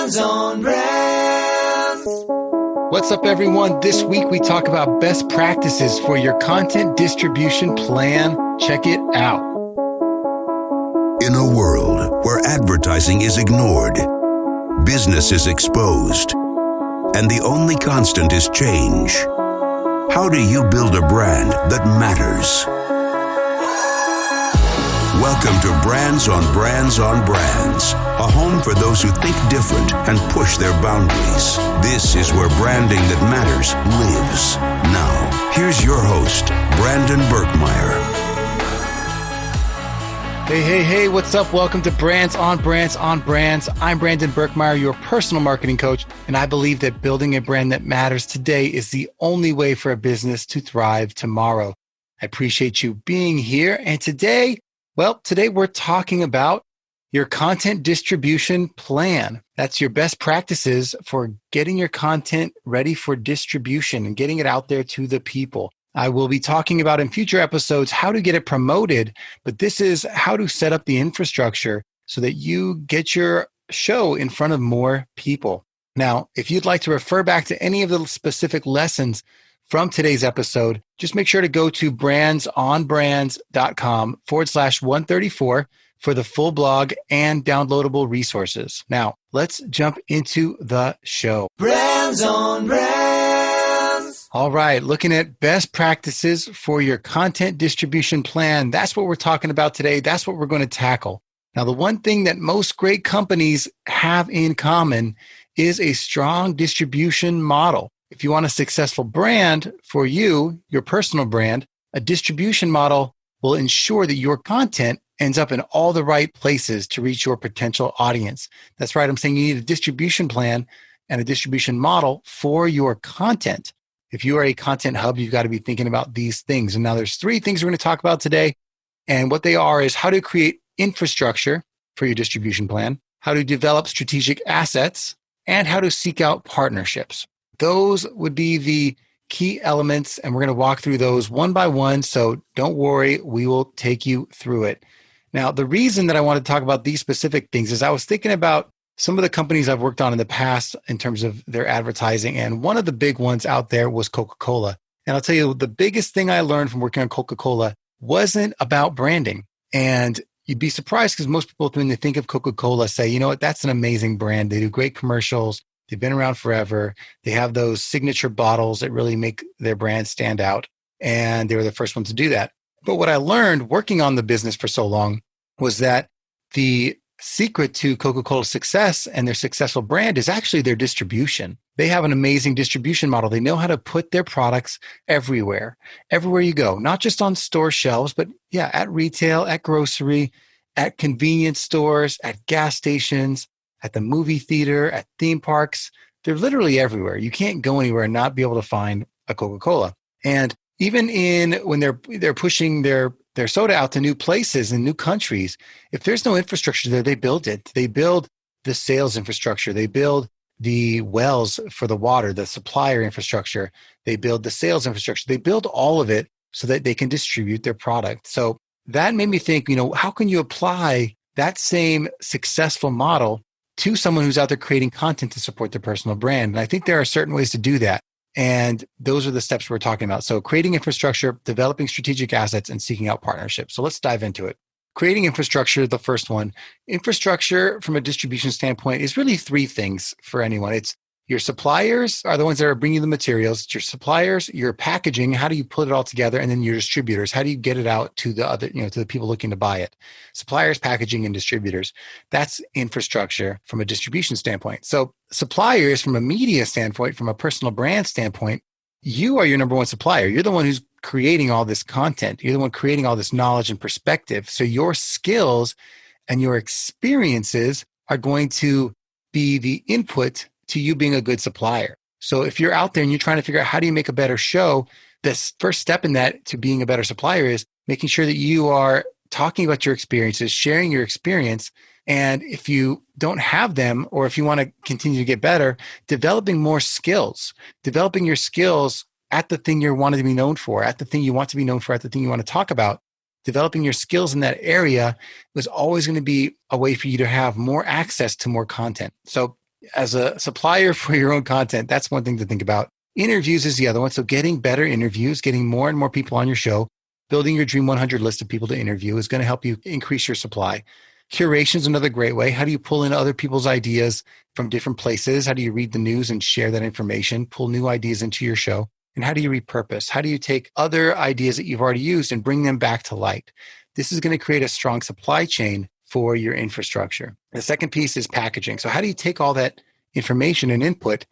Brands on Brands. What's up, everyone? This week we talk about best practices for your content distribution plan. Check it out. In a world where advertising is ignored, business is exposed, and the only constant is change, how do you build a brand that matters? Welcome to Brands on Brands on Brands, a home for those who think different and push their boundaries. This is where branding that matters lives. Now, here's your host, Brandon Birkmeyer. Hey, what's up? Welcome to Brands on Brands on Brands. I'm Brandon Birkmeyer, your personal marketing coach, and I believe that building a brand that matters today is the only way for a business to thrive tomorrow. I appreciate you being here, and today we're talking about your content distribution plan. That's your best practices for getting your content ready for distribution and getting it out there to the people. I will be talking about in future episodes how to get it promoted, but this is how to set up the infrastructure so that you get your show in front of more people. Now, if you'd like to refer back to any of the specific lessons from today's episode, just make sure to go to brandsonbrands.com/134 for the full blog and downloadable resources. Now, let's jump into the show. Brands on Brands. All right, looking at best practices for your content distribution plan. That's what we're talking about today. That's what we're going to tackle. Now, the one thing that most great companies have in common is a strong distribution model. If you want a successful brand for you, your personal brand, a distribution model will ensure that your content ends up in all the right places to reach your potential audience. That's right. I'm saying you need a distribution plan and a distribution model for your content. If you are a content hub, you've got to be thinking about these things. And now there's three things we're going to talk about today. And what they are is how to create infrastructure for your distribution plan, how to develop strategic assets, and how to seek out partnerships. Those would be the key elements, and we're going to walk through those one by one. So don't worry, we will take you through it. Now, the reason that I want to talk about these specific things is I was thinking about some of the companies I've worked on in the past in terms of their advertising. And one of the big ones out there was Coca-Cola. And I'll tell you, the biggest thing I learned from working on Coca-Cola wasn't about branding. And you'd be surprised because most people, when they think of Coca-Cola, say, you know what, that's an amazing brand. They do great commercials. They've been around forever. They have those signature bottles that really make their brand stand out. And they were the first ones to do that. But what I learned working on the business for so long was that the secret to Coca-Cola's success and their successful brand is actually their distribution. They have an amazing distribution model. They know how to put their products everywhere you go, not just on store shelves, but at retail, at grocery, at convenience stores, at gas stations, at the movie theater, at theme parks. They're literally everywhere. You can't go anywhere and not be able to find a Coca-Cola. And even when they're pushing their soda out to new places and new countries, if there's no infrastructure there, they build it. They build the sales infrastructure. They build the wells for the water, the supplier infrastructure. They build the sales infrastructure. They build all of it so that they can distribute their product. So that made me think, how can you apply that same successful model to someone who's out there creating content to support their personal brand? And I think there are certain ways to do that. And those are the steps we're talking about. So creating infrastructure, developing strategic assets, and seeking out partnerships. So let's dive into it. Creating infrastructure, the first one. Infrastructure from a distribution standpoint is really three things for anyone. It's your suppliers are the ones that are bringing you the materials. It's your suppliers, your packaging, how do you put it all together? And then your distributors, how do you get it out to the other, to the people looking to buy it? Suppliers, packaging, and distributors. That's infrastructure from a distribution standpoint. So suppliers from a media standpoint, from a personal brand standpoint, you are your number one supplier. You're the one who's creating all this content. You're the one creating all this knowledge and perspective. So your skills and your experiences are going to be the input to you being a good supplier. So if you're out there and you're trying to figure out how do you make a better show, the first step in that to being a better supplier is making sure that you are talking about your experiences, sharing your experience. And if you don't have them, or if you want to continue to get better, developing more skills, developing your skills at the thing you're wanting to be known for, at the thing you want to be known for, at the thing you want to talk about. Developing your skills in that area was always going to be a way for you to have more access to more content. So As a supplier for your own content, that's one thing to think about. Interviews is the other one. So getting better interviews, getting more and more people on your show, building your Dream 100 list of people to interview is going to help you increase your supply. Curation is another great way. How do you pull in other people's ideas from different places? How do you read the news and share that information, pull new ideas into your show? And how do you repurpose? How do you take other ideas that you've already used and bring them back to light? This is going to create a strong supply chain for your infrastructure. The second piece is packaging. So how do you take all that information and input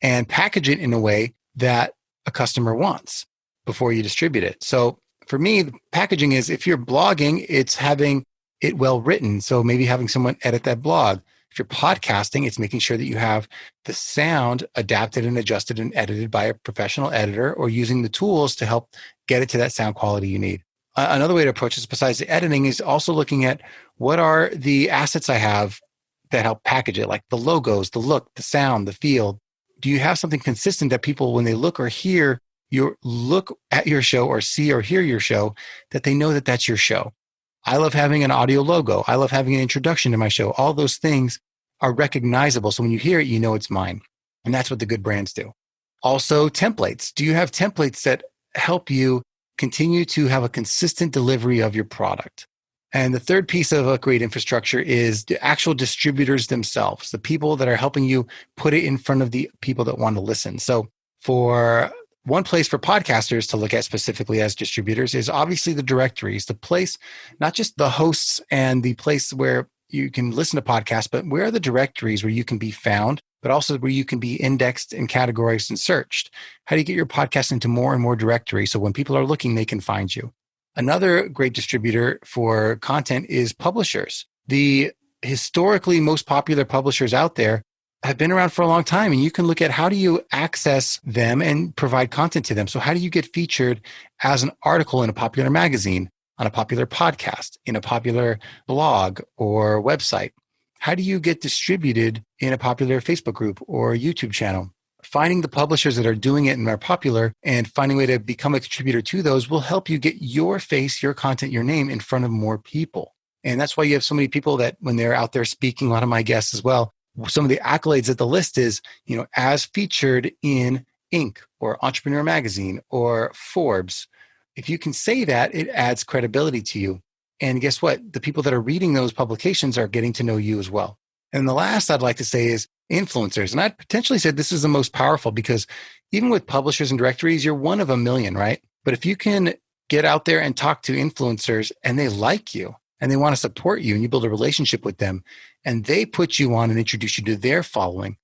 and package it in a way that a customer wants before you distribute it? So for me, the packaging is, if you're blogging, it's having it well written. So maybe having someone edit that blog. If you're podcasting, it's making sure that you have the sound adapted and adjusted and edited by a professional editor, or using the tools to help get it to that sound quality you need. Another way to approach this, besides the editing, is also looking at what are the assets I have that help package it, like the logos, the look, the sound, the feel. Do you have something consistent that people, when they look or hear your look at your show or see or hear your show, that they know that that's your show? I love having an audio logo. I love having an introduction to my show. All those things are recognizable. So when you hear it, you know it's mine. And that's what the good brands do. Also, templates. Do you have templates that help you continue to have a consistent delivery of your product? And the third piece of a great infrastructure is the actual distributors themselves, the people that are helping you put it in front of the people that want to listen. So for one place for podcasters to look at specifically as distributors is obviously the directories, the place, not just the hosts and the place where you can listen to podcasts, but where are the directories where you can be found, but also where you can be indexed and categorized and searched? How do you get your podcast into more and more directories so when people are looking, they can find you? Another great distributor for content is publishers. The historically most popular publishers out there have been around for a long time, and you can look at how do you access them and provide content to them. So how do you get featured as an article in a popular magazine, on a popular podcast, in a popular blog or website? How do you get distributed in a popular Facebook group or YouTube channel? Finding the publishers that are doing it and are popular and finding a way to become a contributor to those will help you get your face, your content, your name in front of more people. And that's why you have so many people that when they're out there speaking, a lot of my guests as well, some of the accolades that the list is, as featured in Inc. or Entrepreneur Magazine or Forbes. If you can say that, it adds credibility to you. And guess what? The people that are reading those publications are getting to know you as well. And the last I'd like to say is influencers. And I'd potentially say this is the most powerful, because even with publishers and directories, you're one of a million, right? But if you can get out there and talk to influencers and they like you and they want to support you and you build a relationship with them and they put you on and introduce you to their following,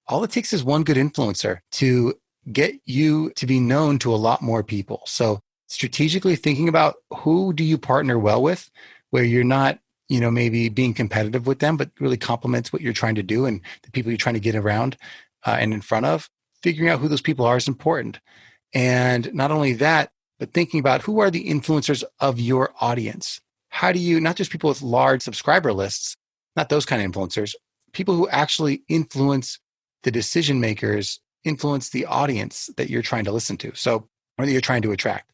all it takes is one good influencer to get you to be known to a lot more people. So strategically thinking about who do you partner well with, where you're not, maybe being competitive with them, but really complements what you're trying to do and the people you're trying to get around and in front of. Figuring out who those people are is important. And not only that, but thinking about who are the influencers of your audience. How do you, not just people with large subscriber lists, not those kind of influencers, people who actually influence the decision makers, influence the audience that you're trying to listen to, or that you're trying to attract.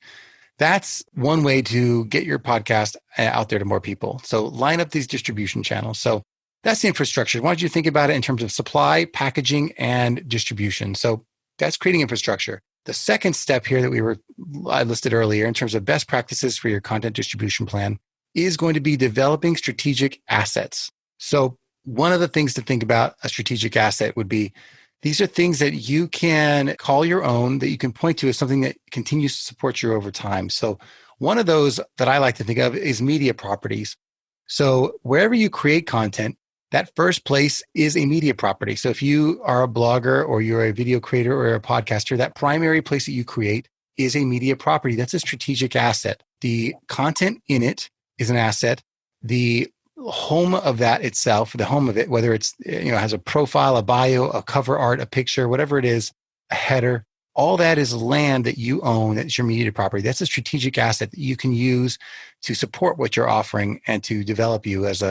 That's one way to get your podcast out there to more people. So line up these distribution channels. So that's the infrastructure. Why don't you think about it in terms of supply, packaging, and distribution? So that's creating infrastructure. The second step here that I listed earlier in terms of best practices for your content distribution plan is going to be developing strategic assets. So one of the things to think about a strategic asset would be, these are things that you can call your own, that you can point to as something that continues to support you over time. So one of those that I like to think of is media properties. So wherever you create content, that first place is a media property. So if you are a blogger or you're a video creator or a podcaster, that primary place that you create is a media property. That's a strategic asset. The content in it is an asset. The home of that itself, the home of it, whether it's, has a profile, a bio, a cover art, a picture, whatever it is, a header, all that is land that you own. That's your media property. That's a strategic asset that you can use to support what you're offering and to develop you as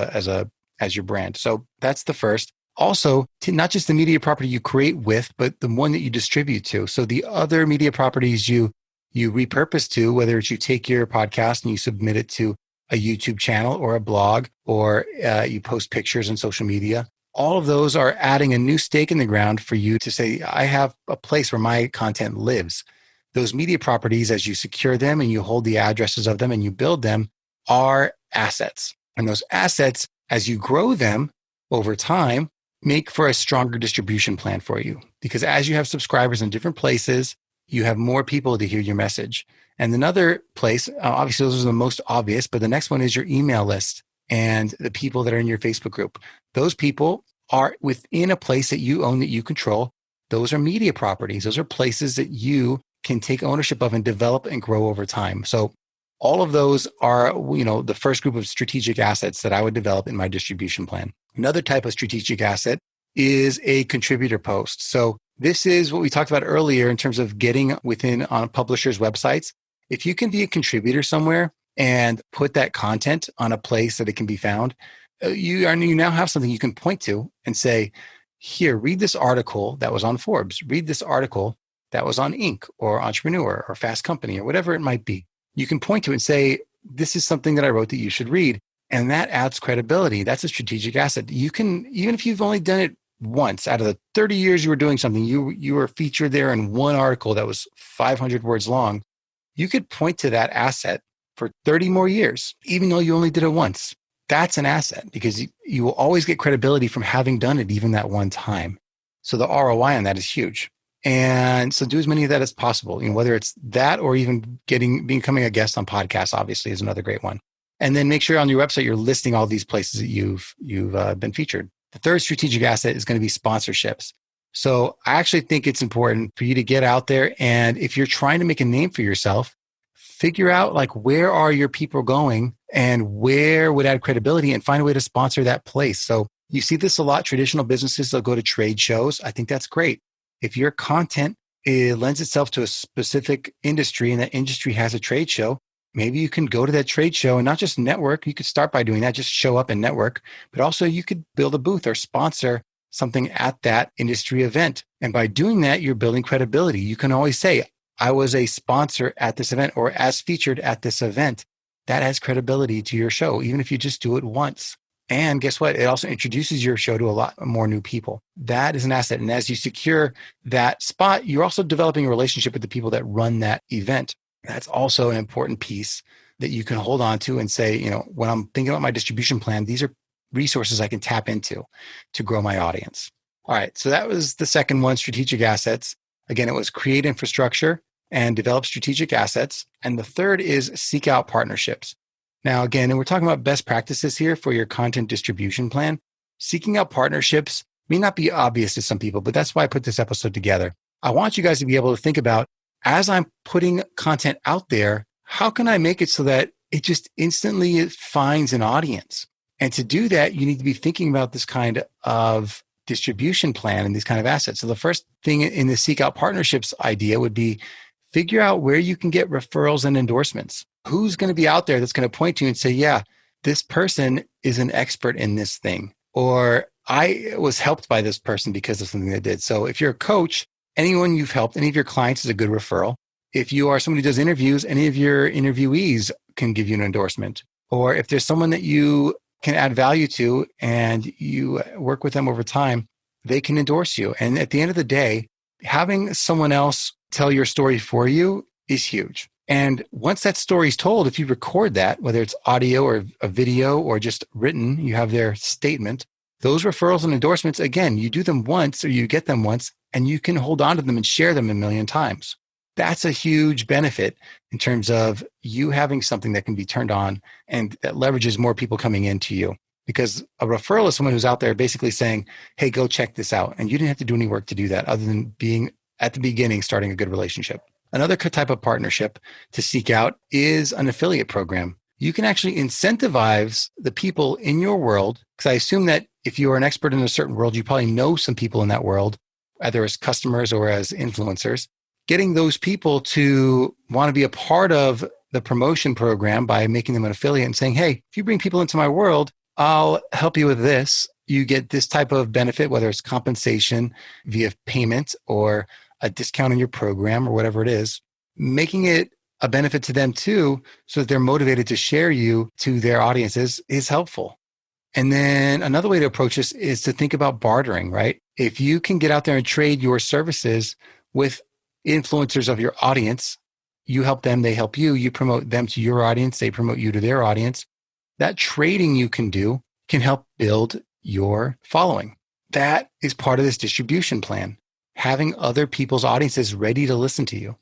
your brand. So that's the first. Also, not just the media property you create with, but the one that you distribute to. So the other media properties you repurpose to, whether it's you take your podcast and you submit it to a YouTube channel or a blog, or you post pictures on social media, all of those are adding a new stake in the ground for you to say, I have a place where my content lives. Those media properties, as you secure them and you hold the addresses of them and you build them, are assets. And those assets, as you grow them over time, make for a stronger distribution plan for you. Because as you have subscribers in different places, you have more people to hear your message. And another place, obviously those are the most obvious, but the next one is your email list and the people that are in your Facebook group. Those people are within a place that you own, that you control. Those are media properties. Those are places that you can take ownership of and develop and grow over time. So all of those are, the first group of strategic assets that I would develop in my distribution plan. Another type of strategic asset is a contributor post. So this is what we talked about earlier in terms of getting within on publishers' websites. If you can be a contributor somewhere and put that content on a place that it can be found, you now have something you can point to and say, here, read this article that was on Forbes. Read this article that was on Inc. or Entrepreneur or Fast Company or whatever it might be. You can point to it and say, this is something that I wrote that you should read. And that adds credibility. That's a strategic asset. You can, even if you've only done it once out of the 30 years you were doing something, you were featured there in one article that was 500 words long. You could point to that asset for 30 more years, even though you only did it once. That's an asset because you will always get credibility from having done it even that one time. So the ROI on that is huge. And so do as many of that as possible, whether it's that or even becoming a guest on podcasts, obviously is another great one. And then make sure on your website, you're listing all these places that you've been featured. The third strategic asset is going to be sponsorships. So I actually think it's important for you to get out there. And if you're trying to make a name for yourself, figure out where are your people going and where would add credibility and find a way to sponsor that place. So you see this a lot. Traditional businesses, they'll go to trade shows. I think that's great. If your content lends itself to a specific industry and that industry has a trade show, maybe you can go to that trade show and not just network. You could start by doing that, just show up and network, but also you could build a booth or sponsor something at that industry event. And by doing that, you're building credibility. You can always say, I was a sponsor at this event or as featured at this event. That adds credibility to your show, even if you just do it once. And guess what? It also introduces your show to a lot more new people. That is an asset. And as you secure that spot, you're also developing a relationship with the people that run that event. That's also an important piece that you can hold on to and say, when I'm thinking about my distribution plan, these are resources I can tap into to grow my audience. All right. So that was the second one, strategic assets. Again, it was create infrastructure and develop strategic assets. And the third is seek out partnerships. Now, again, and we're talking about best practices here for your content distribution plan. Seeking out partnerships may not be obvious to some people, but that's why I put this episode together. I want you guys to be able to think about, as I'm putting content out there, how can I make it so that it just instantly finds an audience? And to do that, you need to be thinking about this kind of distribution plan and these kind of assets. So the first thing in the seek out partnerships idea would be figure out where you can get referrals and endorsements. Who's going to be out there that's going to point to you and say, yeah, this person is an expert in this thing, or I was helped by this person because of something they did. So if you're a coach, anyone you've helped, any of your clients is a good referral. If you are somebody who does interviews, any of your interviewees can give you an endorsement. Or if there's someone that you can add value to and you work with them over time, they can endorse you. And at the end of the day, having someone else tell your story for you is huge. And once that story is told, if you record that, whether it's audio or a video or just written, you have their statement, those referrals and endorsements, again, you do them once or you get them once and you can hold on to them and share them a million times. That's a huge benefit in terms of you having something that can be turned on and that leverages more people coming into you. Because a referral is someone who's out there basically saying, hey, go check this out. And you didn't have to do any work to do that other than being at the beginning, starting a good relationship. Another type of partnership to seek out is an affiliate program. You can actually incentivize the people in your world, because I assume that if you are an expert in a certain world, you probably know some people in that world, either as customers or as influencers. Getting those people to want to be a part of the promotion program by making them an affiliate and saying, hey, if you bring people into my world, I'll help you with this. You get this type of benefit, whether it's compensation via payment or a discount on your program or whatever it is, making it a benefit to them too, so that they're motivated to share you to their audiences is helpful. And then another way to approach this is to think about bartering, right? If you can get out there and trade your services with influencers of your audience, you help them, they help you, you promote them to your audience, they promote you to their audience. That trading you can do can help build your following. That is part of this distribution plan, having other people's audiences ready to listen to you.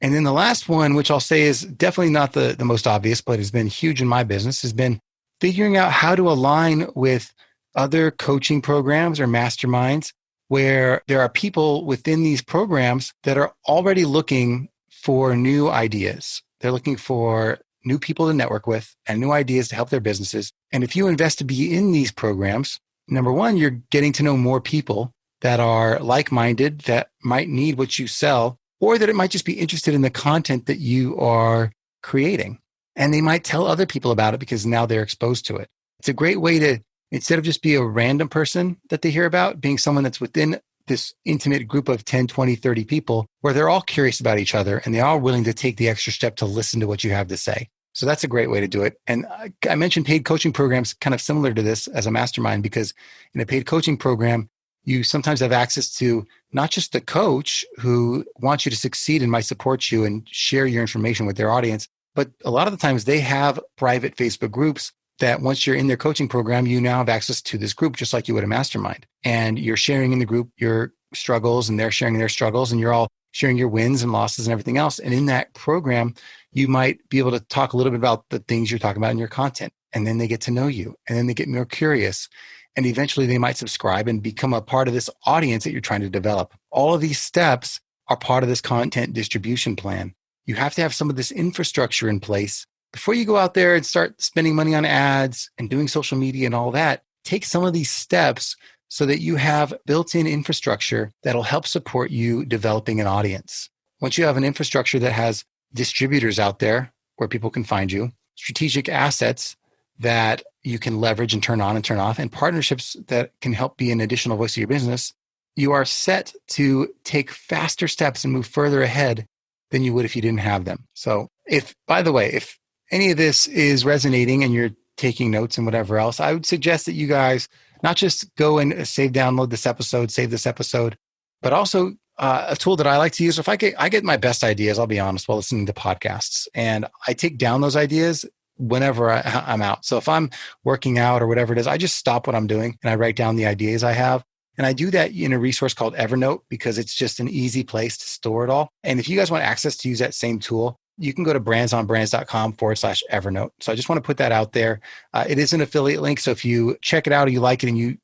And then the last one, which I'll say is definitely not the most obvious, but has been huge in my business, has been figuring out how to align with other coaching programs or masterminds where there are people within these programs that are already looking for new ideas. They're looking for new people to network with and new ideas to help their businesses. And if you invest to be in these programs, number one, you're getting to know more people that are like-minded, that might need what you sell, or that it might just be interested in the content that you are creating. And they might tell other people about it because now they're exposed to it. It's a great way to, instead of just be a random person that they hear about, being someone that's within this intimate group of 10, 20, 30 people where they're all curious about each other and they're all willing to take the extra step to listen to what you have to say. So that's a great way to do it. And I mentioned paid coaching programs kind of similar to this as a mastermind, because in a paid coaching program, you sometimes have access to not just the coach who wants you to succeed and might support you and share your information with their audience, but a lot of the times they have private Facebook groups that once you're in their coaching program, you now have access to this group just like you would a mastermind. And you're sharing in the group your struggles and they're sharing their struggles and you're all sharing your wins and losses and everything else. And in that program, you might be able to talk a little bit about the things you're talking about in your content. And then they get to know you and then they get more curious. And eventually they might subscribe and become a part of this audience that you're trying to develop. All of these steps are part of this content distribution plan. You have to have some of this infrastructure in place before you go out there and start spending money on ads and doing social media and all that. Take some of these steps so that you have built-in infrastructure that'll help support you developing an audience. Once you have an infrastructure that has distributors out there where people can find you, strategic assets that you can leverage and turn on and turn off, and partnerships that can help be an additional voice of your business, you are set to take faster steps and move further ahead than you would if you didn't have them. So by the way, if any of this is resonating and you're taking notes and whatever else, I would suggest that you guys not just go and download this episode, save this episode, but also a tool that I like to use. If I get my best ideas, I'll be honest, while listening to podcasts, and I take down those ideas whenever I'm out. So if I'm working out or whatever it is, I just stop what I'm doing and I write down the ideas I have. And I do that in a resource called Evernote because it's just an easy place to store it all. And if you guys want access to use that same tool, you can go to brandsonbrands.com/Evernote. So I just want to put that out there. It is an affiliate link. So if you check it out or you like it and you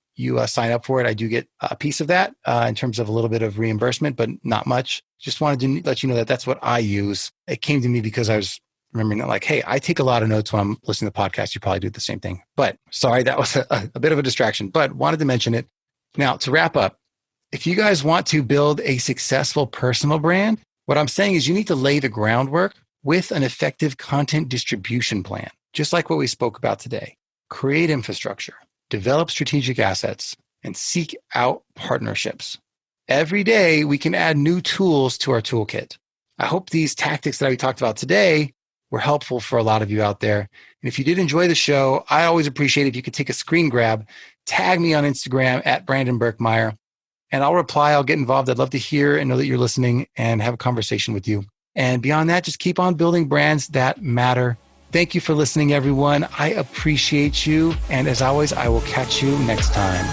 sign up for it, I do get a piece of that in terms of a little bit of reimbursement, but not much. Just wanted to let you know that that's what I use. It came to me because I was remembering that, like, hey, I take a lot of notes when I'm listening to podcasts. You probably do the same thing. But sorry, that was a bit of a distraction, but wanted to mention it. Now, to wrap up, if you guys want to build a successful personal brand, what I'm saying is you need to lay the groundwork with an effective content distribution plan, just like what we spoke about today. Create infrastructure, develop strategic assets, and seek out partnerships. Every day, we can add new tools to our toolkit. I hope these tactics that we talked about today were helpful for a lot of you out there. And if you did enjoy the show, I always appreciate if you could take a screen grab, tag me on Instagram at Brandon Berkmeyer, and I'll reply. I'll get involved. I'd love to hear and know that you're listening and have a conversation with you. And beyond that, just keep on building brands that matter. Thank you for listening, everyone. I appreciate you. And as always, I will catch you next time.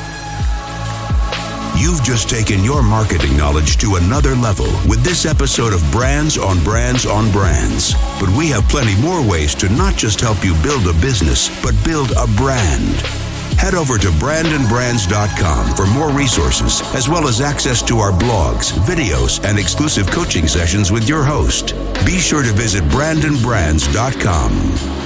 You've just taken your marketing knowledge to another level with this episode of Brands on Brands on Brands. But we have plenty more ways to not just help you build a business, but build a brand. Head over to brandonbrands.com for more resources, as well as access to our blogs, videos, and exclusive coaching sessions with your host. Be sure to visit brandonbrands.com.